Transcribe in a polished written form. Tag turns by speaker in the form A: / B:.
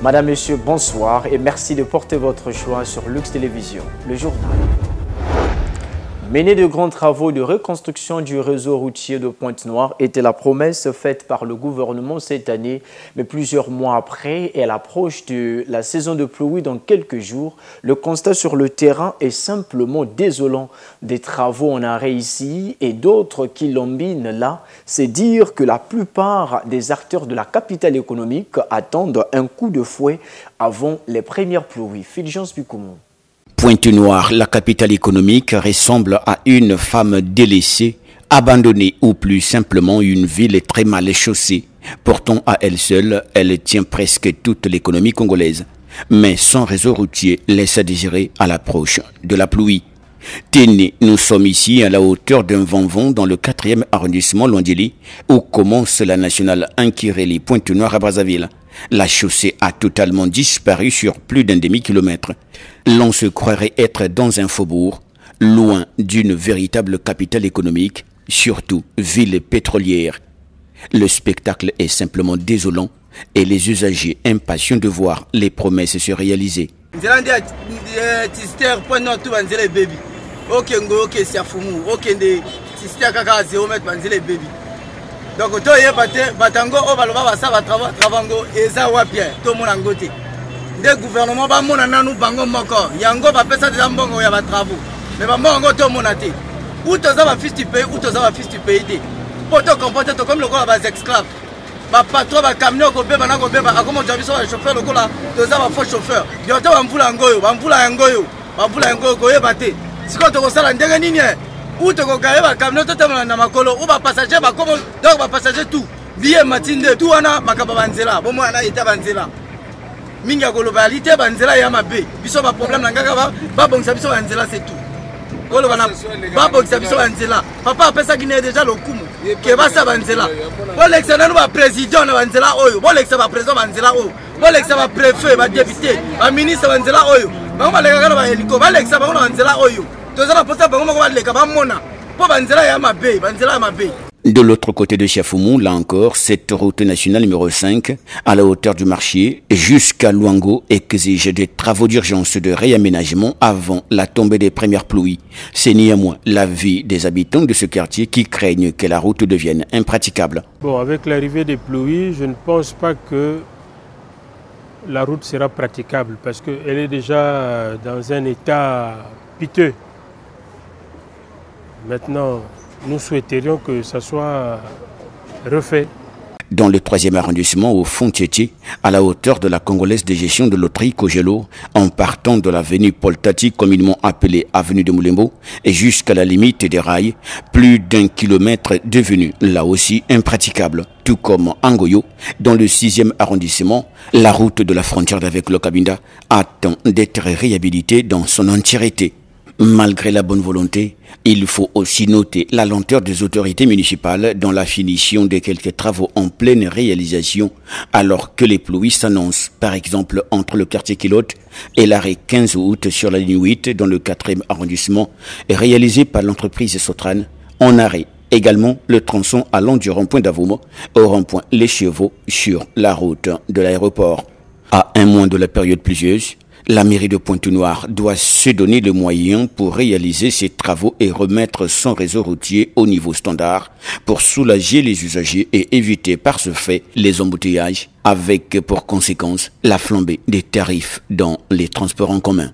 A: Madame, Monsieur, bonsoir et merci de porter votre choix sur Lux Télévision, le journal. Mener de grands travaux de reconstruction du réseau routier de Pointe-Noire était la promesse faite par le gouvernement cette année. Mais plusieurs mois après, et à l'approche de la saison de pluie dans quelques jours, le constat sur le terrain est simplement désolant. Des travaux en arrêt ici et d'autres qui lombinent là. C'est dire que la plupart des acteurs de la capitale économique attendent un coup de fouet avant les premières pluies. Fulgence Bukoumou.
B: Pointe-Noire, la capitale économique, ressemble à une femme délaissée, abandonnée ou plus simplement une ville très mal chaussée. Pourtant, à elle seule, elle tient presque toute l'économie congolaise. Mais son réseau routier laisse à désirer à l'approche de la pluie. Téné, nous sommes ici à la hauteur d'un vent-vent dans le 4e arrondissement Lwandéli, où commence la nationale Nkireli Pointe-Noire à Brazzaville. La chaussée a totalement disparu sur plus d'un demi-kilomètre. L'on se croirait être dans un faubourg, loin d'une véritable capitale économique, surtout ville pétrolière. Le spectacle est simplement désolant et les usagers impatients de voir les promesses se réaliser.
C: Donc to yebate batango o baloba basaba travango eza wapia to mona ngote de gouvernement ba mona nanu bango moko yango ba pesa de mbongo ya ba travaux mais ba mbongo to mona te ou to za ba fils du pays ou to za ba fils du pays te poto comporter to comme le ko ba esclave ba patron ba camion ko beba na ko beba akomo jabiso ba chauffeur le ko la to za ba faux chauffeur yo to ba mvula ngoyo ba mvula ngoyo ko yebate siko to ko sala ndenge nini ou te kokaye ba camion to tamana na makolo ou ba passager ba comme donc ba passager tout billet matinde tout wana makaba banzela bomo ana eta banzela minga koloba lité banzela ya mabe biso ba problème na ngaka ba bongisa biso banzela c'est tout kolo bana ba bongisa biso banzela papa apesa kine déjà lokumu ke basa banzela bo l'excellent ba président na banzela oyo bo l'excellent ba président banzela oyo bo l'excellent ba préfet ba député ba ministre banzela oyo ba ba lekaka ba hélico ba l'excellent ba banzela oyo.
B: De l'autre côté de Chiafoumou, là encore, cette route nationale numéro 5, à la hauteur du marché, jusqu'à Luango, exige des travaux d'urgence de réaménagement avant la tombée des premières pluies. C'est néanmoins la vie des habitants de ce quartier qui craignent que la route devienne impraticable.
D: Bon, avec l'arrivée des pluies, je ne pense pas que la route sera praticable parce qu'elle est déjà dans un état piteux. Maintenant, nous souhaiterions que ça soit refait.
B: Dans le 3e arrondissement, au Fond-Tietie, à la hauteur de la Congolaise de gestion de loterie Kogelo, en partant de l'avenue Paul Tati, communément appelée avenue de Moulembo, et jusqu'à la limite des rails, plus d'1 kilomètre devenu là aussi impraticable. Tout comme Angoyo, dans le 6e arrondissement, la route de la frontière avec le Cabinda attend d'être réhabilitée dans son entièreté. Malgré la bonne volonté, il faut aussi noter la lenteur des autorités municipales dans la finition de quelques travaux en pleine réalisation, alors que les pluies s'annoncent, par exemple entre le quartier Kilote et l'arrêt 15 août sur la ligne 8 dans le 4e arrondissement, réalisé par l'entreprise Sotran, en arrêt. Également le tronçon allant du rond-point d'Avouma au rond-point Les Chevaux sur la route de l'aéroport. À un mois de la période pluvieuse, la mairie de Pointe-Noire doit se donner les moyens pour réaliser ses travaux et remettre son réseau routier au niveau standard pour soulager les usagers et éviter par ce fait les embouteillages avec pour conséquence la flambée des tarifs dans les transports en commun.